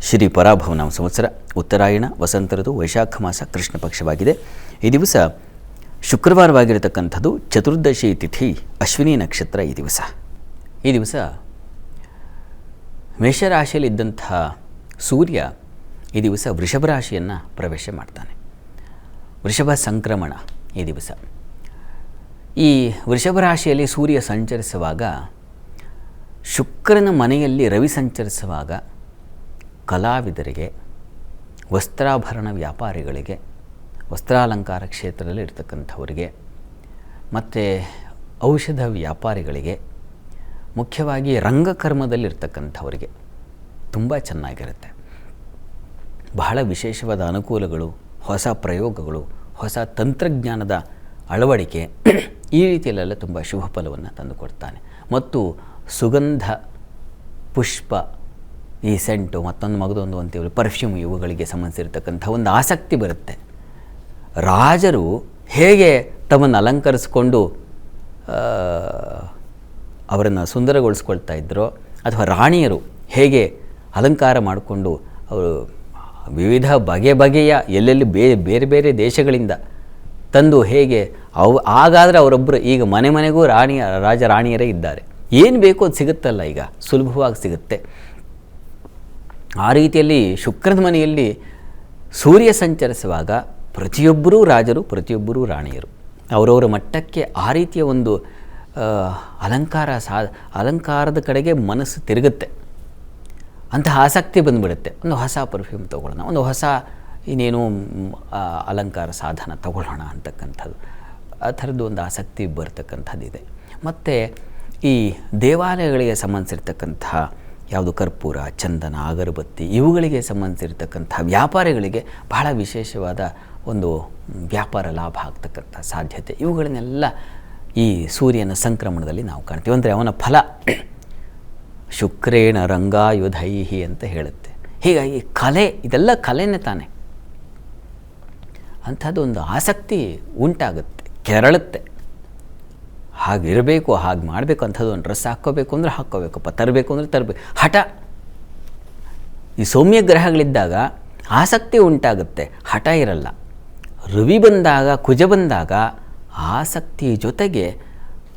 ಶ್ರೀ ಪರಾಭವನಾಮ ಸಂವತ್ಸರ ಉತ್ತರಾಯಣ ವಸಂತ ಋತು ವೈಶಾಖ ಮಾಸ ಕೃಷ್ಣ ಪಕ್ಷವಾಗಿದೆ. ಈ ದಿವಸ ಶುಕ್ರವಾರವಾಗಿರತಕ್ಕಂಥದ್ದು, ಚತುರ್ದಶಿ ತಿಥಿ, ಅಶ್ವಿನಿ ನಕ್ಷತ್ರ. ಈ ದಿವಸ ಮೇಷರಾಶಿಯಲ್ಲಿದ್ದಂಥ ಸೂರ್ಯ ಈ ದಿವಸ ವೃಷಭ ರಾಶಿಯನ್ನು ಪ್ರವೇಶ ಮಾಡ್ತಾನೆ. ವೃಷಭ ಸಂಕ್ರಮಣ ಈ ದಿವಸ. ಈ ವೃಷಭ ರಾಶಿಯಲ್ಲಿ ಸೂರ್ಯ ಸಂಚರಿಸುವಾಗ, ಶುಕ್ರನ ಮನೆಯಲ್ಲಿ ರವಿ ಸಂಚರಿಸುವಾಗ ಕಲಾವಿದರಿಗೆ, ವಸ್ತ್ರಾಭರಣ ವ್ಯಾಪಾರಿಗಳಿಗೆ, ವಸ್ತ್ರಾಲಂಕಾರ ಕ್ಷೇತ್ರದಲ್ಲಿ ಇರ್ತಕ್ಕಂಥವರಿಗೆ ಮತ್ತು ಔಷಧ ವ್ಯಾಪಾರಿಗಳಿಗೆ, ಮುಖ್ಯವಾಗಿ ರಂಗಕರ್ಮದಲ್ಲಿರ್ತಕ್ಕಂಥವರಿಗೆ ತುಂಬ ಚೆನ್ನಾಗಿರುತ್ತೆ. ಬಹಳ ವಿಶೇಷವಾದ ಅನುಕೂಲಗಳು, ಹೊಸ ಪ್ರಯೋಗಗಳು, ಹೊಸ ತಂತ್ರಜ್ಞಾನದ ಅಳವಡಿಕೆ, ಈ ರೀತಿಯಲ್ಲೆಲ್ಲ ತುಂಬ ಶುಭ ಫಲವನ್ನು ತಂದುಕೊಡ್ತಾನೆ. ಮತ್ತು ಸುಗಂಧ ಪುಷ್ಪ, ಈ ಸೆಂಟು, ಮತ್ತೊಂದು ಮಗದೊಂದು ಅಂತೀವಿ ಪರ್ಫ್ಯೂಮ್, ಇವುಗಳಿಗೆ ಸಂಬಂಧಿಸಿರ್ತಕ್ಕಂಥ ಒಂದು ಆಸಕ್ತಿ ಬರುತ್ತೆ. ರಾಜರು ಹೇಗೆ ತಮ್ಮನ್ನು ಅಲಂಕರಿಸಿಕೊಂಡು ಅವರನ್ನು ಸುಂದರಗೊಳಿಸ್ಕೊಳ್ತಾ ಇದ್ದರೋ, ಅಥವಾ ರಾಣಿಯರು ಹೇಗೆ ಅಲಂಕಾರ ಮಾಡಿಕೊಂಡು ಅವರು ವಿವಿಧ ಬಗೆಯ ಎಲ್ಲೆಲ್ಲಿ ಬೇರೆ ಬೇರೆ ದೇಶಗಳಿಂದ ತಂದು ಹೇಗೆ ಹಾಗಾದರೆ ಅವರೊಬ್ಬರು ಈಗ ಮನೆಗೂ ರಾಜ ರಾಣಿಯರೇ ಇದ್ದಾರೆ. ಏನು ಬೇಕೋ ಅದು ಸಿಗುತ್ತಲ್ಲ, ಈಗ ಸುಲಭವಾಗಿ ಸಿಗುತ್ತೆ. ಆ ರೀತಿಯಲ್ಲಿ ಶುಕ್ರದ ಮನೆಯಲ್ಲಿ ಸೂರ್ಯ ಸಂಚರಿಸುವಾಗ ಪ್ರತಿಯೊಬ್ಬರೂ ರಾಜರು, ಪ್ರತಿಯೊಬ್ಬರೂ ರಾಣಿಯರು. ಅವರವರ ಮಟ್ಟಕ್ಕೆ ಆ ರೀತಿಯ ಒಂದು ಅಲಂಕಾರದ ಕಡೆಗೆ ಮನಸ್ಸು ತಿರುಗುತ್ತೆ. ಅಂತಹ ಆಸಕ್ತಿ ಬಂದುಬಿಡುತ್ತೆ. ಒಂದು ಹೊಸ ಪರ್ಫ್ಯೂಮ್ ತೊಗೊಳ್ಳೋಣ, ಒಂದು ಹೊಸ ಇನ್ನೇನು ಅಲಂಕಾರ ಸಾಧನ ತಗೊಳ್ಳೋಣ ಅಂತಕ್ಕಂಥದ್ದು, ಆ ಥರದ್ದು ಒಂದು ಆಸಕ್ತಿ ಬರ್ತಕ್ಕಂಥದ್ದಿದೆ. ಮತ್ತು ಈ ದೇವಾಲಯಗಳಿಗೆ ಸಂಬಂಧಿಸಿರ್ತಕ್ಕಂಥ ಯಾವುದು ಕರ್ಪೂರ, ಚಂದನ, ಅಗರಬತ್ತಿ, ಇವುಗಳಿಗೆ ಸಂಬಂಧಿಸಿರ್ತಕ್ಕಂಥ ವ್ಯಾಪಾರಿಗಳಿಗೆ ಬಹಳ ವಿಶೇಷವಾದ ಒಂದು ವ್ಯಾಪಾರ ಲಾಭ ಆಗ್ತಕ್ಕಂಥ ಸಾಧ್ಯತೆ, ಇವುಗಳನ್ನೆಲ್ಲ ಈ ಸೂರ್ಯನ ಸಂಕ್ರಮಣದಲ್ಲಿ ನಾವು ಕಾಣ್ತೀವಿ. ಅಂದರೆ ಅವನ ಫಲ ಶುಕ್ರೇಣ ರಂಗಾಯುಧೈಹಿ ಅಂತ ಹೇಳುತ್ತೆ. ಹೀಗಾಗಿ ಕಲೆ, ಇದೆಲ್ಲ ಕಲೆನೇ ತಾನೆ. ಅಂಥದ್ದು ಒಂದು ಆಸಕ್ತಿ ಉಂಟಾಗುತ್ತೆ, ಕೆರಳುತ್ತೆ. ಹಾಗಿರಬೇಕು, ಹಾಗೆ ಮಾಡಬೇಕು, ಅಂಥದ್ದು ಒಂದು ಡ್ರೆಸ್ ಹಾಕ್ಕೋಬೇಕು ಅಂದರೆ ಹಾಕ್ಕೋಬೇಕಪ್ಪ, ತರಬೇಕು ಅಂದರೆ ತರಬೇಕು, ಹಠ. ಈ ಸೌಮ್ಯ ಗ್ರಹಗಳಿದ್ದಾಗ ಆಸಕ್ತಿ ಉಂಟಾಗುತ್ತೆ, ಹಠ ಇರಲ್ಲ. ರವಿ ಬಂದಾಗ, ಕುಜ ಬಂದಾಗ ಆಸಕ್ತಿ ಜೊತೆಗೆ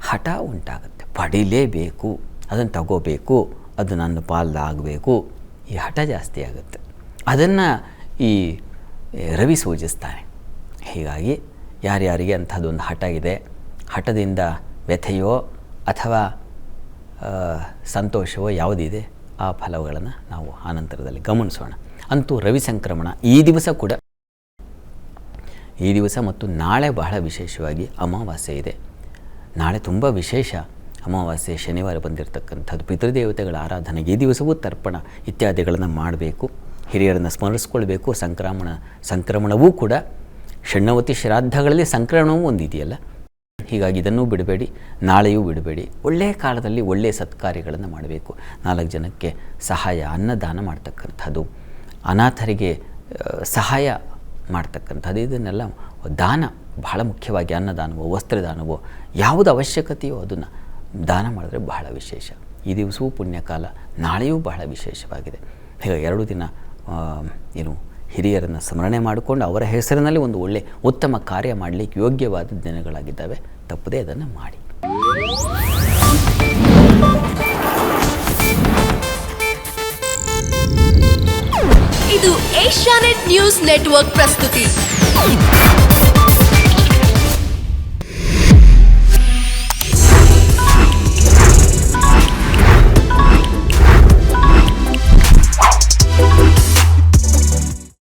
ಹಠ ಉಂಟಾಗುತ್ತೆ. ಪಡಿಲೇಬೇಕು, ಅದನ್ನು ತಗೋಬೇಕು, ಅದು ನನ್ನ ಪಾಲಾಗಬೇಕು, ಈ ಹಠ ಜಾಸ್ತಿ ಆಗುತ್ತೆ. ಅದನ್ನು ಈ ರವಿ ಸೂಚಿಸ್ತಾನೆ. ಹೀಗಾಗಿ ಯಾರ್ಯಾರಿಗೆ ಅಂಥದ್ದೊಂದು ಹಠ ಇದೆ, ಹಠದಿಂದ ವ್ಯಥೆಯೋ ಅಥವಾ ಸಂತೋಷವೋ ಯಾವುದಿದೆ, ಆ ಫಲಗಳನ್ನು ನಾವು ಆನಂತರದಲ್ಲಿ ಗಮನಿಸೋಣ. ಅಂತೂ ರವಿ ಸಂಕ್ರಮಣ ಈ ದಿವಸ ಕೂಡ, ಈ ದಿವಸ ಮತ್ತು ನಾಳೆ ಬಹಳ ವಿಶೇಷವಾಗಿ ಅಮಾವಾಸ್ಯೆ ಇದೆ. ನಾಳೆ ತುಂಬ ವಿಶೇಷ ಅಮಾವಾಸ್ಯೆ, ಶನಿವಾರ ಬಂದಿರತಕ್ಕಂಥದ್ದು. ಪಿತೃದೇವತೆಗಳ ಆರಾಧನೆಗೆ ಈ ದಿವಸವೂ ತರ್ಪಣ ಇತ್ಯಾದಿಗಳನ್ನು ಮಾಡಬೇಕು, ಹಿರಿಯರನ್ನು ಸ್ಮರಿಸ್ಕೊಳ್ಬೇಕು. ಸಂಕ್ರಮಣವೂ ಕೂಡ ಷಣ್ಣವತಿ ಶ್ರಾದ್ದಗಳಲ್ಲಿ ಸಂಕ್ರಮಣವೂ ಒಂದಿದೆಯಲ್ಲ, ಹೀಗಾಗಿ ಇದನ್ನೂ ಬಿಡಬೇಡಿ, ನಾಳೆಯೂ ಬಿಡಬೇಡಿ. ಒಳ್ಳೆಯ ಕಾಲದಲ್ಲಿ ಒಳ್ಳೆಯ ಸತ್ಕಾರ್ಯಗಳನ್ನು ಮಾಡಬೇಕು. 4 ಜನಕ್ಕೆ ಸಹಾಯ, ಅನ್ನದಾನ ಮಾಡ್ತಕ್ಕಂಥದ್ದು, ಅನಾಥರಿಗೆ ಸಹಾಯ ಮಾಡ್ತಕ್ಕಂಥದ್ದು, ಇದನ್ನೆಲ್ಲ ದಾನ ಬಹಳ ಮುಖ್ಯವಾಗಿ. ಅನ್ನದಾನವೋ ವಸ್ತ್ರದಾನವೋ ಯಾವುದು ಅವಶ್ಯಕತೆಯೋ ಅದನ್ನು ದಾನ ಮಾಡಿದ್ರೆ ಬಹಳ ವಿಶೇಷ. ಈ ದಿವಸವೂ ಪುಣ್ಯಕಾಲ, ನಾಳೆಯೂ ಬಹಳ ವಿಶೇಷವಾಗಿದೆ. ಹೀಗಾಗಿ 2 ದಿನ ಹಿರಿಯರನ್ನು ಸ್ಮರಣೆ ಮಾಡಿಕೊಂಡು ಅವರ ಹೆಸರಿನಲ್ಲಿ ಒಂದು ಒಳ್ಳೆಯ ಉತ್ತಮ ಕಾರ್ಯ ಮಾಡಲಿಕ್ಕೆ ಯೋಗ್ಯವಾದ ದಿನಗಳಾಗಿದ್ದಾವೆ. ತಪ್ಪದೇ ಅದನ್ನು ಮಾಡಿ. ಇದು ಏಷ್ಯಾನೆಟ್ ನ್ಯೂಸ್ ನೆಟ್ವರ್ಕ್ ಪ್ರಸ್ತುತಿ.